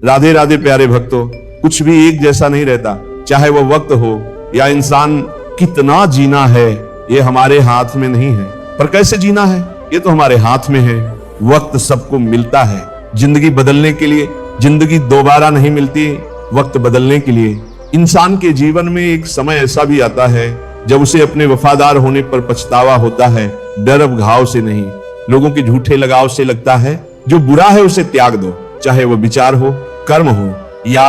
राधे राधे प्यारे भक्तों, कुछ भी एक जैसा नहीं रहता, चाहे वो वक्त हो या इंसान। कितना जीना है ये हमारे हाथ में नहीं है, पर कैसे जीना है ये तो हमारे हाथ में है। वक्त सबको मिलता है जिंदगी बदलने के लिए, जिंदगी दोबारा नहीं मिलती वक्त बदलने के लिए। इंसान के जीवन में एक समय ऐसा भी आता है जब उसे अपने वफादार होने पर पछतावा होता है, डर अब घाव से नहीं, लोगों के झूठे लगाव से लगता है। जो बुरा है उसे त्याग दो, चाहे वो विचार हो, कर्म हो या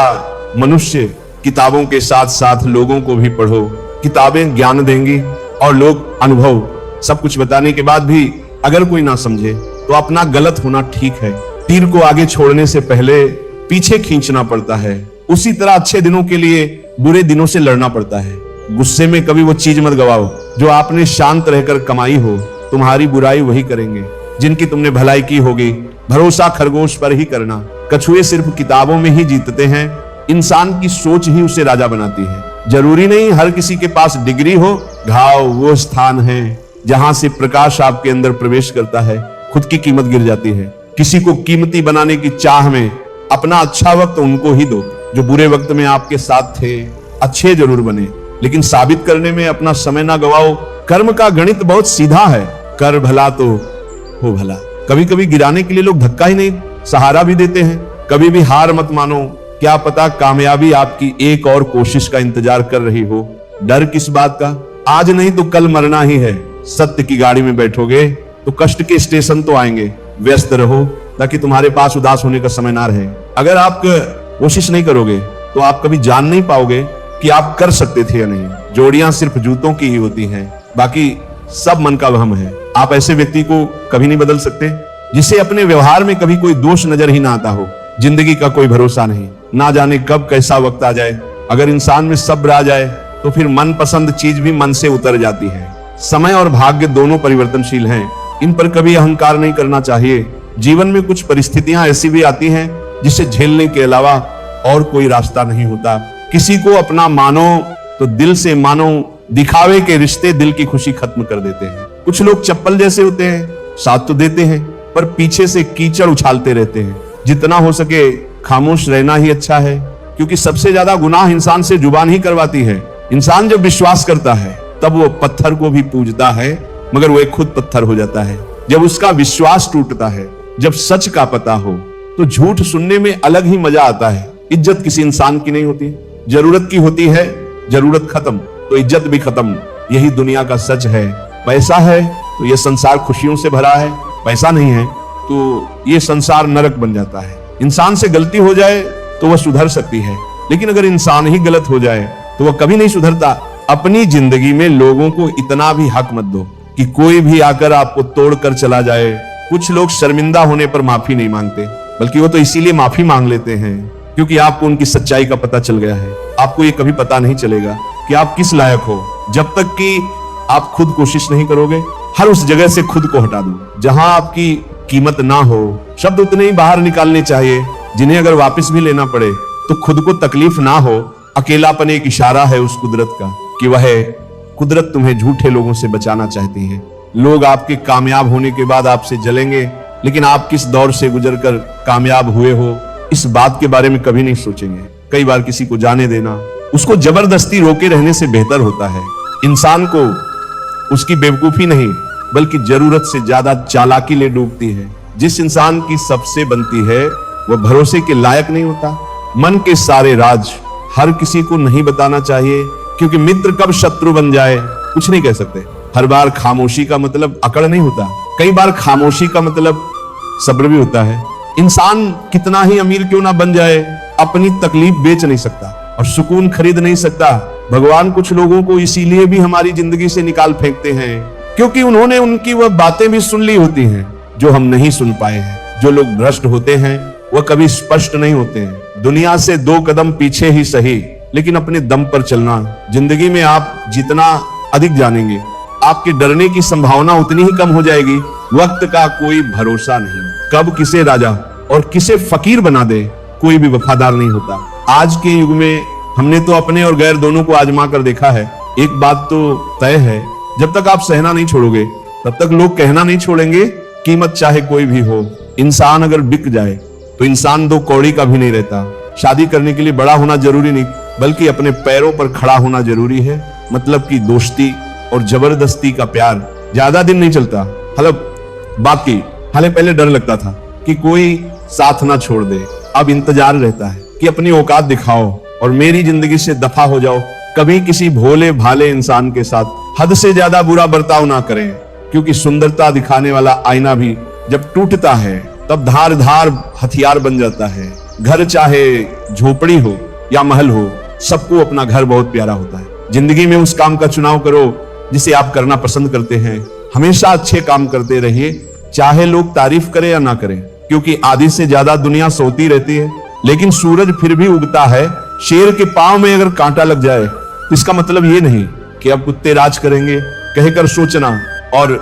मनुष्य। किताबों के साथ साथ लोगों को भी पढ़ो, किताबें ज्ञान देंगी और लोग अनुभव। सब कुछ बताने के बाद भी अगर कोई ना समझे तो अपना गलत होना ठीक है। तीर को आगे छोड़ने से पहले पीछे खींचना पड़ता है, उसी तरह अच्छे दिनों के लिए बुरे दिनों से लड़ना पड़ता है। गुस्से में कभी वो चीज मत गवाओ जो आपने शांत रहकर कमाई हो। तुम्हारी बुराई वही करेंगे जिनकी तुमने भलाई की होगी। भरोसा खरगोश पर ही करना, कछुए सिर्फ किताबों में ही जीतते हैं। इंसान की सोच ही उसे राजा बनाती है। जरूरी नहीं हर किसी के पास डिग्री हो। घाव वो स्थान है जहां से प्रकाश आपके अंदर प्रवेश करता है, खुद की कीमत गिर जाती है। किसी को कीमती बनाने की चाह में अपना अच्छा वक्त उनको ही दो जो बुरे वक्त में आपके साथ थे। अच्छे जरूर बने, लेकिन साबित करने में अपना समय ना गवाओ। कर्म का गणित बहुत सीधा है, कर भला तो हो भला। कभी कभी गिराने के लिए लोग धक्का ही नहीं, सहारा भी देते हैं। कभी भी हार मत मानो, क्या पता कामयाबी आपकी एक और कोशिश का इंतजार कर रही हो। डर किस बात का, आज नहीं तो कल मरना ही है। सत्य की गाड़ी में बैठोगे तो कष्ट के स्टेशन तो आएंगे। व्यस्त रहो ताकि तुम्हारे पास उदास होने का समय ना रहे। अगर आप कोशिश नहीं करोगे तो आप कभी जान नहीं पाओगे कि आप कर सकते थे या नहीं। जोड़ियां सिर्फ जूतों की ही होती हैं, बाकी सब मन का वहम है। आप ऐसे व्यक्ति को कभी नहीं बदल सकते जिसे अपने व्यवहार में कभी कोई दोष नजर ही ना आता हो। जिंदगी का कोई भरोसा नहीं, ना जाने कब कैसा वक्त आ जाए। अगर इंसान में सब्र आ जाए तो फिर मनपसंद चीज भी मन से उतर जाती है। समय और भाग्य दोनों परिवर्तनशील हैं, इन पर कभी अहंकार नहीं करना चाहिए। जीवन में कुछ परिस्थितियां ऐसी भी आती हैं जिसे झेलने के अलावा और कोई रास्ता नहीं होता। किसी को अपना मानो तो दिल से मानो, दिखावे के रिश्ते दिल की खुशी खत्म कर देते हैं। कुछ लोग चप्पल जैसे होते हैं, साथ तो देते हैं पर पीछे से कीचड़ उछालते रहते हैं। जितना हो सके खामोश रहना ही अच्छा है, क्योंकि सबसे ज्यादा गुनाह इंसान से जुबान ही करवाती है। इंसान जब विश्वास करता है तब वो पत्थर को भी पूजता है, मगर वो खुद पत्थर हो जाता है। जब उसका विश्वास टूटता है, जब सच का पता हो, तो झूठ सुनने में अलग ही मजा आता है। इज्जत किसी इंसान की नहीं होती, जरूरत की होती है। जरूरत खत्म तो इज्जत भी खत्म, यही दुनिया का सच है। पैसा है तो ये संसार खुशियों से भरा है, पैसा नहीं है तो ये संसार नरक बन जाता है। इंसान से गलती हो जाए तो वह सुधर सकती है, लेकिन अगर इंसान ही गलत हो जाए तो वह कभी नहीं सुधरता। अपनी जिंदगी में लोगों को इतना भी हक मत दो कि कोई भी आकर आपको तोड़कर चला जाए। कुछ लोग शर्मिंदा होने पर माफी नहीं मांगते, बल्कि वो तो इसीलिए माफी मांग लेते हैं क्योंकि आपको उनकी सच्चाई का पता चल गया है। आपको ये कभी पता नहीं चलेगा कि आप किस लायक हो जब तक कि आप खुद कोशिश नहीं करोगे। हर उस जगह से खुद को हटा दो जहां आपकी कीमत ना हो। शब्द उतने ही बाहर निकालने चाहिए जिन्हें अगर वापस भी लेना पड़े तो खुद को तकलीफ ना हो। अकेलापन एक इशारा है उस कुदरत का कि वह कुदरत तुम्हें झूठे लोगों से बचाना चाहती है। लोग आपके कामयाब होने के बाद आपसे जलेंगे, लेकिन आप किस दौर से गुजरकर कामयाब हुए हो इस बात के बारे में कभी नहीं सोचेंगे। कई बार किसी को जाने देना उसको जबरदस्ती रोके रहने से बेहतर होता है। इंसान को उसकी बेवकूफी नहीं बल्कि जरूरत से ज्यादा चालाकी ले डूबती है। जिस इंसान की सबसे बनती है वह भरोसे के लायक नहीं होता। मन के सारे राज हर किसी को नहीं बताना चाहिए, क्योंकि मित्र कब शत्रु बन जाए कुछ नहीं कह सकते। हर बार खामोशी का मतलब अकड़ नहीं होता, कई बार खामोशी का मतलब सब्र भी होता है। इंसान कितना ही अमीर क्यों ना बन जाए, अपनी तकलीफ बेच नहीं सकता और सुकून खरीद नहीं सकता। भगवान कुछ लोगों को इसीलिए भी हमारी जिंदगी से निकाल फेंकते हैं क्योंकि उन्होंने उनकी वह बातें भी सुन ली होती हैं जो हम नहीं सुन पाए हैं। जो लोग भ्रष्ट होते हैं वह कभी स्पष्ट नहीं होते हैं। दुनिया से 2 कदम पीछे ही सही, लेकिन अपने दम पर चलना। जिंदगी में आप जितना अधिक जानेंगे आपके डरने की संभावना उतनी ही कम हो जाएगी। वक्त का कोई भरोसा नहीं, कब किसे राजा और किसे फकीर बना दे कोई भी वफादार नहीं होता। आज के युग में हमने तो अपने और गैर दोनों को आजमा कर देखा है। एक बात तो तय है, जब तक आप सहना नहीं छोड़ोगे तब तक लोग कहना नहीं छोड़ेंगे, कीमत चाहे कोई भी हो। इंसान अगर बिक जाए तो इंसान दो कौड़ी का भी नहीं रहता। शादी करने के लिए बड़ा होना जरूरी नहीं, बल्कि अपने पैरों पर खड़ा होना जरूरी है। मतलब कि दोस्ती और जबरदस्ती का प्यार ज्यादा दिन नहीं चलता। हाले पहले डर लगता था कि कोई साथ ना छोड़ दे, अब इंतजार रहता है कि अपनी औकात दिखाओ और मेरी जिंदगी से दफा हो जाओ। कभी किसी भोले भाले इंसान के साथ हद से ज्यादा बुरा बर्ताव ना करें, क्योंकि सुंदरता दिखाने वाला आईना भी जब टूटता है तब धार धार हथियार बन जाता है। घर चाहे झोपड़ी हो या महल हो, सबको अपना घर बहुत प्यारा होता है। जिंदगी में उस काम का चुनाव करो जिसे आप करना पसंद करते हैं। हमेशा अच्छे काम करते रहिए, चाहे लोग तारीफ करें या ना करें, क्योंकि आधी से ज्यादा दुनिया सोती रहती है, लेकिन सूरज फिर भी उगता है। शेर के पांव में अगर कांटा लग जाए तो इसका मतलब ये नहीं कि अब कुत्ते राज करेंगे। कहकर सोचना और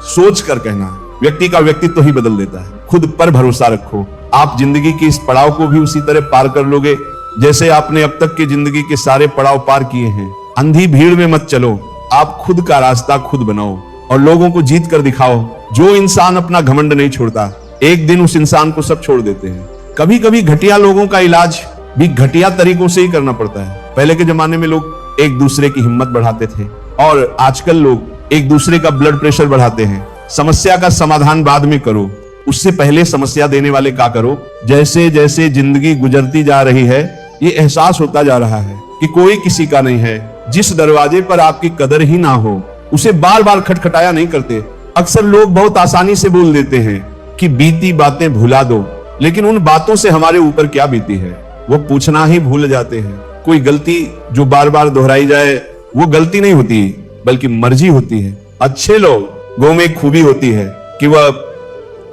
सोच कर कहना व्यक्ति का व्यक्तित्व ही बदल देता है। खुद पर भरोसा रखो, आप जिंदगी की इस पड़ाव को भी उसी तरह पार कर लोगे जैसे आपने अब तक की जिंदगी के सारे पड़ाव पार किए हैं। अंधी भीड़ में मत चलो, आप खुद का रास्ता खुद बनाओ और लोगों को जीत कर दिखाओ। जो इंसान अपना घमंड नहीं छोड़ता, एक दिन उस इंसान को सब छोड़ देते हैं। कभी कभी घटिया लोगों का इलाज भी घटिया तरीकों से ही करना पड़ता है। पहले के जमाने में लोग एक दूसरे की हिम्मत बढ़ाते थे और आजकल लोग एक दूसरे का ब्लड प्रेशर बढ़ाते हैं। समस्या का समाधान बाद में करो, उससे पहले समस्या देने वाले का करो। जैसे जैसे जिंदगी गुजरती जा रही है, ये एहसास होता जा रहा है कि कोई किसी का नहीं है। जिस दरवाजे पर आपकी कदर ही ना हो, उसे बार बार खटखटाया नहीं करते। अक्सर लोग बहुत आसानी से बोल देते हैं कि बीती बातें भुला दो, लेकिन उन बातों से हमारे ऊपर क्या बीती है वो पूछना ही भूल जाते हैं। कोई गलती जो बार बार दोहराई जाए वो गलती नहीं होती, बल्कि मर्जी होती है। अच्छे लोगों में खूबी होती है कि वह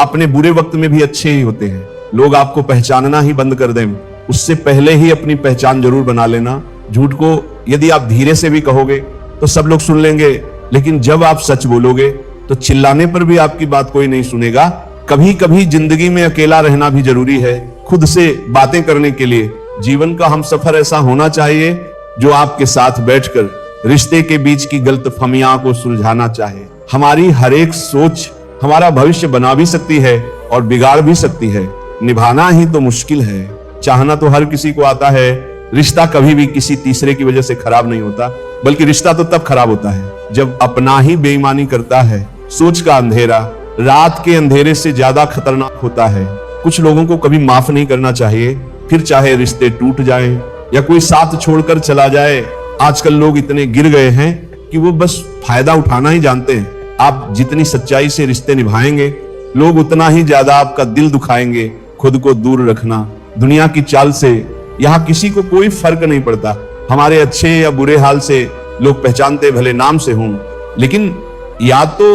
अपने बुरे वक्त में भी अच्छे ही होते हैं। लोग आपको पहचानना ही बंद कर दें, उससे पहले ही अपनी पहचान जरूर बना लेना। झूठ को यदि आप धीरे से भी कहोगे तो सब लोग सुन लेंगे, लेकिन जब आप सच बोलोगे तो चिल्लाने पर भी आपकी बात कोई नहीं सुनेगा। कभी कभी जिंदगी में अकेला रहना भी जरूरी है, खुद से बातें करने के लिए। जीवन का हम सफर ऐसा होना चाहिए जो आपके साथ बैठकर रिश्ते के बीच की गलतफहमियां को सुलझाना चाहे। हमारी हर एक सोच हमारा भविष्य बना भी सकती है और बिगाड़ भी सकती है। निभाना ही तो मुश्किल है। चाहना तो हर किसी को आता है। रिश्ता कभी भी किसी तीसरे की वजह से खराब नहीं होता, बल्कि रिश्ता तो तब खराब होता है जब अपना ही बेईमानी करता है। सोच का अंधेरा रात के अंधेरे से ज्यादा खतरनाक होता है। कुछ लोगों को कभी माफ नहीं करना चाहिए, फिर चाहे रिश्ते टूट जाएं या कोई साथ छोड़कर चला जाए। आजकल लोग इतने गिर गए हैं कि वो बस फायदा उठाना ही जानते हैं। आप जितनी सच्चाई से रिश्ते निभाएंगे, लोग उतना ही ज्यादा आपका दिल दुखाएंगे। खुद को दूर रखना। दुनिया की चाल से यहाँ किसी को कोई फर्क नहीं पड़ता। हमारे अच्छे या बुरे हाल से लोग पहचानते भले नाम से हों, लेकिन या तो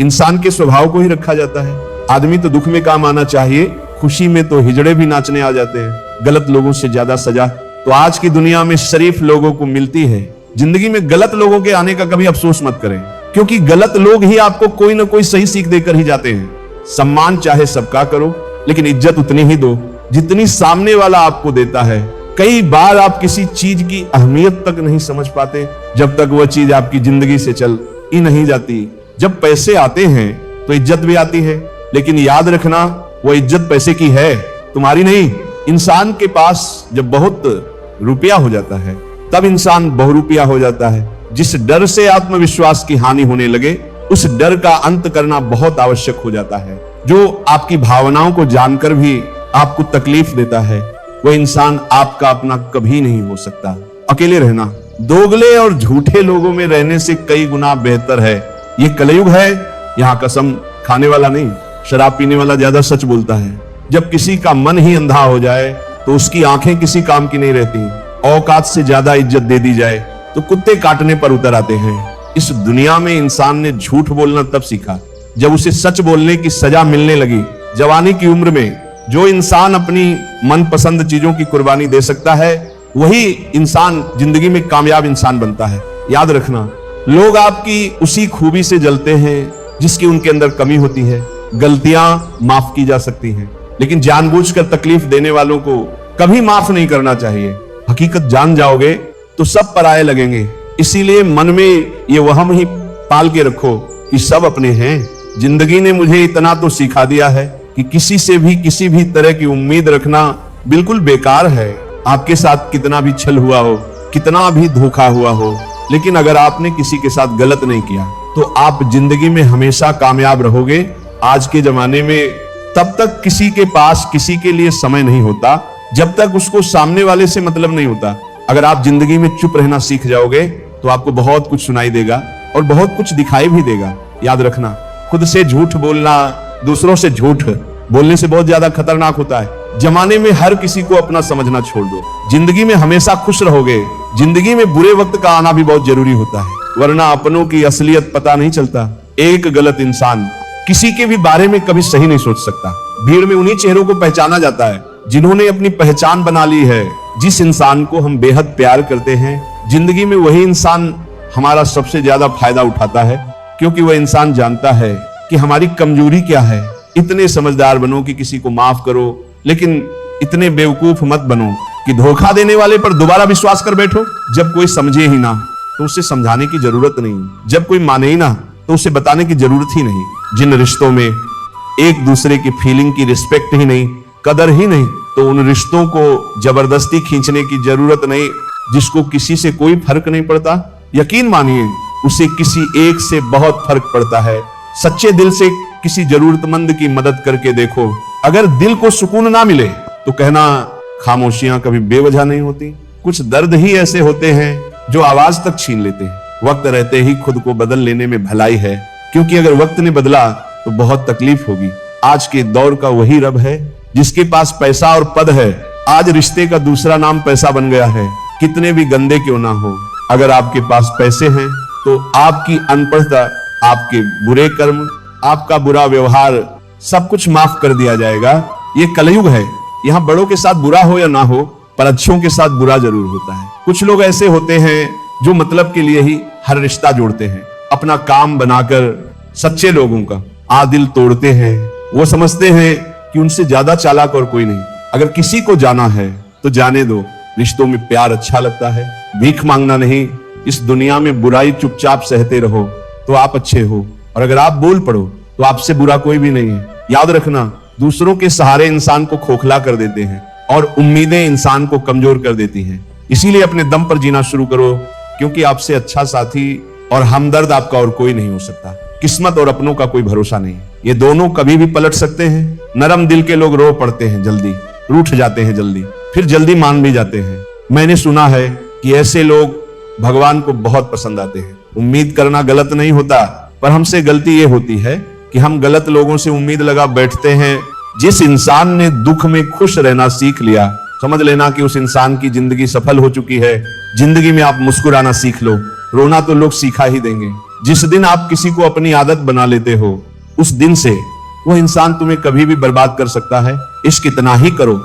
इंसान के स्वभाव को ही रखा जाता है। आदमी तो दुख में काम आना चाहिए, खुशी में तो हिजड़े भी नाचने आ जाते हैं। गलत लोगों से ज्यादा सजा तो आज की दुनिया में शरीफ लोगों को मिलती है। जिंदगी में गलत लोगों के आने का कभी अफसोस मत करें, क्योंकि गलत लोग ही आपको कोई ना कोई सही सीख देकर ही जाते हैं। सम्मान चाहे सबका करो, लेकिन इज्जत उतनी ही दो जितनी सामने वाला आपको देता है। कई बार आप किसी चीज की अहमियत तक नहीं समझ पाते जब तक वह चीज आपकी जिंदगी से चल ही नहीं जाती। जब पैसे आते हैं तो इज्जत भी आती है, लेकिन याद रखना वो इज्जत पैसे की है, तुम्हारी नहीं। इंसान के पास जब बहुत रुपया हो जाता है तब इंसान बहुरुपया हो जाता है। जिस डर से आत्मविश्वास की हानि होने लगे, उस डर का अंत करना बहुत आवश्यक हो जाता है। जो आपकी भावनाओं को जानकर भी आपको तकलीफ देता है, वह इंसान आपका अपना कभी नहीं हो सकता। अकेले रहना दोगले और झूठे लोगों में रहने से कई गुना बेहतर है। ये कलयुग है, यहाँ कसम खाने वाला नहीं, शराब पीने वाला ज्यादा सच बोलता है। जब किसी का मन ही अंधा हो जाए तो उसकी आंखें किसी काम की नहीं रहती। औकात से ज्यादा इज्जत दे दी जाए तो कुत्ते काटने पर उतर आते हैं। इस दुनिया में इंसान ने झूठ बोलना तब सीखा जब उसे सच बोलने की सजा मिलने लगी। जवानी की उम्र में जो इंसान अपनी मनपसंद चीजों की कुर्बानी दे सकता है, वही इंसान जिंदगी में कामयाब इंसान बनता है। याद रखना, लोग आपकी उसी खूबी से जलते हैं जिसकी उनके अंदर कमी होती है। गलतियां माफ की जा सकती हैं, लेकिन जानबूझकर तकलीफ देने वालों को कभी माफ नहीं करना चाहिए। हकीकत जान जाओगे तो सब पराये लगेंगे। इसीलिए मन में ये वहम ही पाल के रखो कि सब अपने हैं। जिंदगी ने मुझे इतना तो सिखा दिया है कि किसी से भी किसी भी तरह की उम्मीद रखना बिल्कुल बेकार है। आपके साथ कितना भी छल हुआ हो, कितना भी धोखा हुआ हो, लेकिन अगर आपने किसी के साथ गलत नहीं किया तो आप जिंदगी में हमेशा कामयाब रहोगे। आज के जमाने में तब तक किसी के पास किसी के लिए समय नहीं होता जब तक उसको सामने वाले से मतलब नहीं होता। अगर आप जिंदगी में चुप रहना सीख जाओगे तो आपको बहुत कुछ सुनाई देगा और बहुत कुछ दिखाई भी देगा। याद रखना, खुद से झूठ बोलना दूसरों से झूठ बोलने से बहुत ज्यादा खतरनाक होता है। जमाने में हर किसी को अपना समझना छोड़ दो। जिंदगी में हमेशा खुश रहोगे। जिंदगी में बुरे वक्त का आना भी बहुत जरूरी होता है, वरना अपनों की असलियत पता नहीं चलता। एक गलत इंसान किसी के भी बारे में कभी सही नहीं सोच सकता। भीड़ में उन्हीं चेहरों को पहचाना जाता है जिन्होंने अपनी पहचान बना ली है। जिस इंसान को हम बेहद प्यार करते हैं, जिंदगी में वही इंसान हमारा सबसे ज्यादा फायदा उठाता है, क्योंकि वह इंसान जानता है कि हमारी कमजोरी क्या है। इतने समझदार बनो कि किसी को माफ करो, लेकिन इतने बेवकूफ मत बनो कि धोखा देने वाले पर दोबारा विश्वास कर बैठो। जब कोई समझे ही ना तो उसे समझाने की जरूरत नहीं, जब कोई माने ही ना तो उसे बताने की जरूरत ही नहीं। जिन रिश्तों में एक दूसरे की फीलिंग की रिस्पेक्ट ही नहीं, कदर ही नहीं, तो उन रिश्तों को जबरदस्ती खींचने की जरूरत नहीं। जिसको किसी से कोई फर्क नहीं पड़ता, यकीन मानिए उसे किसी एक से बहुत फर्क पड़ता है। सच्चे दिल से किसी जरूरतमंद की मदद करके देखो। अगर दिल को सुकून ना मिले तो कहना खामोशियां कभी बेवजह नहीं होती। कुछ दर्द ही ऐसे होते हैं जो आवाज तक छीन लेते हैं। वक्त रहते ही खुद को बदल लेने में भलाई है, क्योंकि अगर वक्त ने बदला तो बहुत तकलीफ होगी। आज के दौर का वही रब है जिसके पास पैसा और पद है। आज रिश्ते का दूसरा नाम पैसा बन गया है, कितने भी गंदे क्यों ना हो। अगर आपके पास पैसे हैं तो आपकी अनपढ़ता, आपके बुरे कर्म, आपका बुरा व्यवहार सब कुछ माफ कर दिया जाएगा। ये कलयुग है, यहाँ बड़ों के साथ बुरा हो या ना हो, पर अच्छों के साथ बुरा जरूर होता है। कुछ लोग ऐसे होते हैं जो मतलब के लिए ही हर रिश्ता जोड़ते हैं, अपना काम बनाकर सच्चे लोगों का आदिल तोड़ते हैं। वो समझते हैं कि उनसे ज्यादा चालाक और कोई नहीं। अगर किसी को जाना है तो जाने दो। रिश्तों में प्यार अच्छा लगता है, भीख मांगना नहीं। इस दुनिया में बुराई चुपचाप सहते रहो तो आप अच्छे हो, और अगर आप बोल पड़ो तो आपसे बुरा कोई भी नहीं है। याद रखना, दूसरों के सहारे इंसान को खोखला कर देते हैं और उम्मीदें इंसान को कमजोर कर देती हैं। इसीलिए अपने दम पर जीना शुरू करो, क्योंकि आपसे अच्छा साथी और हमदर्द आपका और कोई नहीं हो सकता। किस्मत और अपनों का कोई भरोसा नहीं, ये दोनों कभी भी पलट सकते हैं। नरम दिल के लोग रो पड़ते हैं जल्दी, रूठ जाते हैं जल्दी, फिर जल्दी मान भी जाते हैं। मैंने सुना है कि ऐसे लोग भगवान को बहुत पसंद आते हैं। उम्मीद करना गलत नहीं होता, पर हमसे गलती ये होती है कि हम गलत लोगों से उम्मीद लगा बैठते हैं। जिस इंसान ने दुख में खुश रहना सीख लिया, समझ लेना कि उस इंसान की जिंदगी सफल हो चुकी है। जिंदगी में आप मुस्कुराना सीख लो, रोना तो लोग सिखा ही देंगे। जिस दिन आप किसी को अपनी आदत बना लेते हो, उस दिन से वो इंसान तुम्हें कभी भी बर्बाद कर सकता है। इश्क इतना ही करो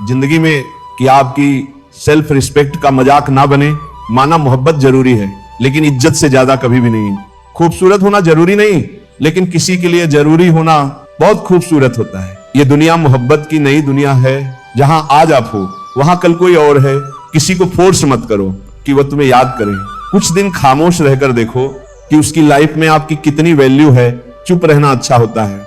जिंदगी में कि आपकी सेल्फ रिस्पेक्ट का मजाक ना बने। माना मोहब्बत जरूरी है, लेकिन इज्जत से ज्यादा कभी भी नहीं। खूबसूरत होना जरूरी नहीं, लेकिन किसी के लिए जरूरी होना बहुत खूबसूरत होता है। ये दुनिया मोहब्बत की नई दुनिया है, जहां आज आप हो वहां कल कोई और है। किसी को फोर्स मत करो कि वह तुम्हें याद करे। कुछ दिन खामोश रहकर देखो कि उसकी लाइफ में आपकी कितनी वैल्यू है। चुप रहना अच्छा होता है।